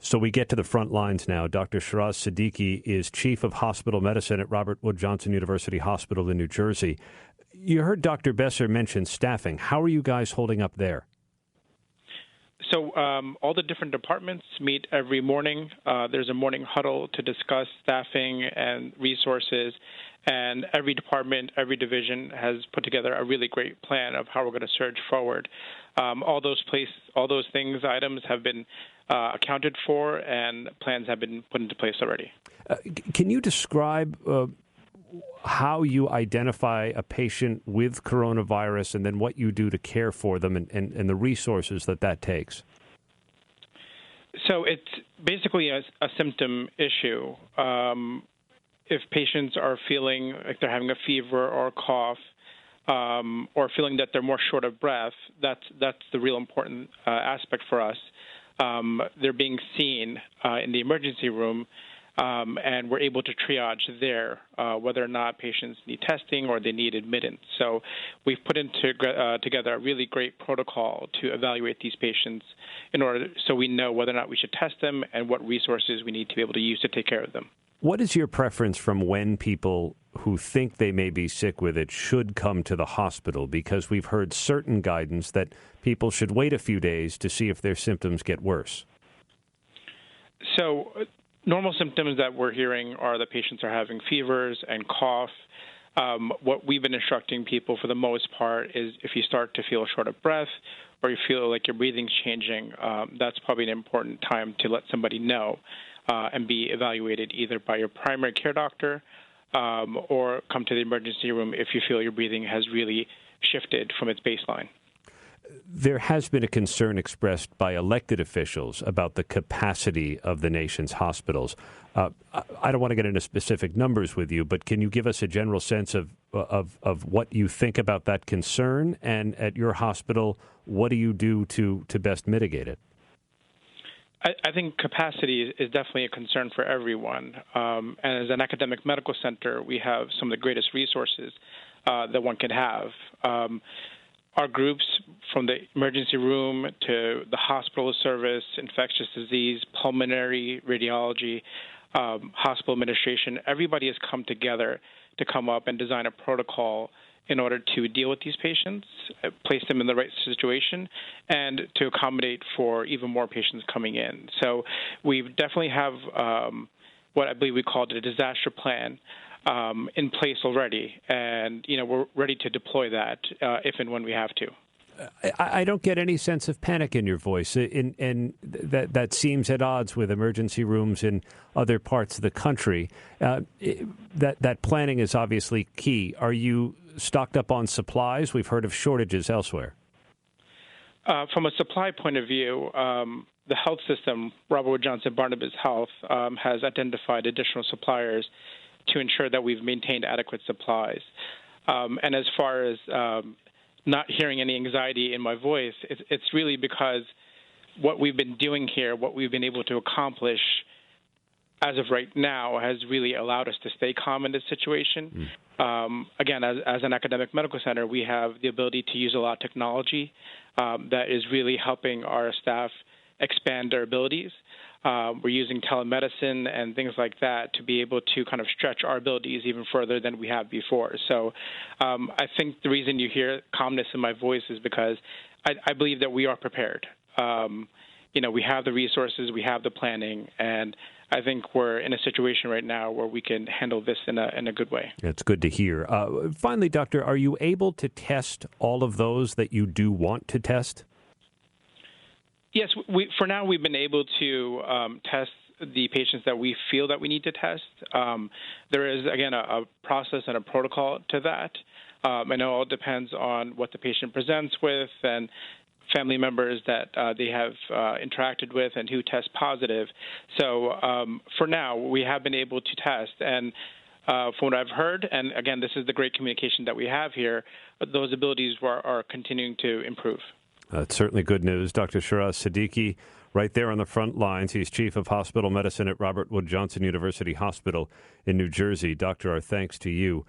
So we get to the front lines now. Dr. Sheraz Siddiqui is Chief of Hospital Medicine at Robert Wood Johnson University Hospital in New Jersey. You heard Dr. Besser mention staffing. How are you guys holding up there? So all the different departments meet every morning. There's a morning huddle to discuss staffing and resources. And every department, every division has put together a really great plan of how we're going to surge forward. All those items have been accounted for, and plans have been put into place already. Can you describe how you identify a patient with coronavirus and then what you do to care for them and the resources that takes? So it's basically a symptom issue. If patients are feeling like they're having a fever or a cough, or feeling that they're more short of breath, that's the real important aspect for us. They're being seen in the emergency room, and we're able to triage there whether or not patients need testing or they need admittance. So we've put together a really great protocol to evaluate these patients so we know whether or not we should test them and what resources we need to be able to use to take care of them. What is your preference from when people who think they may be sick with it should come to the hospital? Because we've heard certain guidance that people should wait a few days to see if their symptoms get worse. So normal symptoms that we're hearing are that patients are having fevers and cough. What we've been instructing people for the most part is if you start to feel short of breath or you feel like your breathing's changing, that's probably an important time to let somebody know and be evaluated either by your primary care doctor or come to the emergency room if you feel your breathing has really shifted from its baseline. There has been a concern expressed by elected officials about the capacity of the nation's hospitals. I don't want to get into specific numbers with you, but can you give us a general sense of what you think about that concern? And at your hospital, what do you do to best mitigate it? I think capacity is definitely a concern for everyone. And as an academic medical center, we have some of the greatest resources that one can have. Our groups, from the emergency room to the hospital service, infectious disease, pulmonary, radiology, hospital administration, everybody has come together to come up and design a protocol in order to deal with these patients, place them in the right situation, and to accommodate for even more patients coming in. So we definitely have what I believe we called a disaster plan in place already, and we're ready to deploy that if and when we have to. I don't get any sense of panic in your voice, and that seems at odds with emergency rooms in other parts of the country. That planning is obviously key. Are you stocked up on supplies? We've heard of shortages elsewhere. From a supply point of view, the health system, Robert Wood Johnson-Barnabas Health, has identified additional suppliers to ensure that we've maintained adequate supplies. And as far as not hearing any anxiety in my voice, it's really because what we've been doing here, what we've been able to accomplish as of right now has really allowed us to stay calm in this situation. Again, as an academic medical center, we have the ability to use a lot of technology that is really helping our staff expand their abilities. We're using telemedicine and things like that to be able to kind of stretch our abilities even further than we have before. So I think the reason you hear calmness in my voice is because I believe that we are prepared. We have the resources, we have the planning, and I think we're in a situation right now where we can handle this in a good way. It's good to hear. Finally, Doctor, are you able to test all of those that you do want to test? Yes, for now we've been able to test the patients that we feel that we need to test. There is, again, a process and a protocol to that. I know it all depends on what the patient presents with and family members that they have interacted with and who test positive. So for now, we have been able to test. And from what I've heard, and again, this is the great communication that we have here, those abilities are continuing to improve. That's certainly good news. Dr. Sheraz Siddiqui, right there on the front lines. He's Chief of Hospital Medicine at Robert Wood Johnson University Hospital in New Jersey. Doctor, our thanks to you.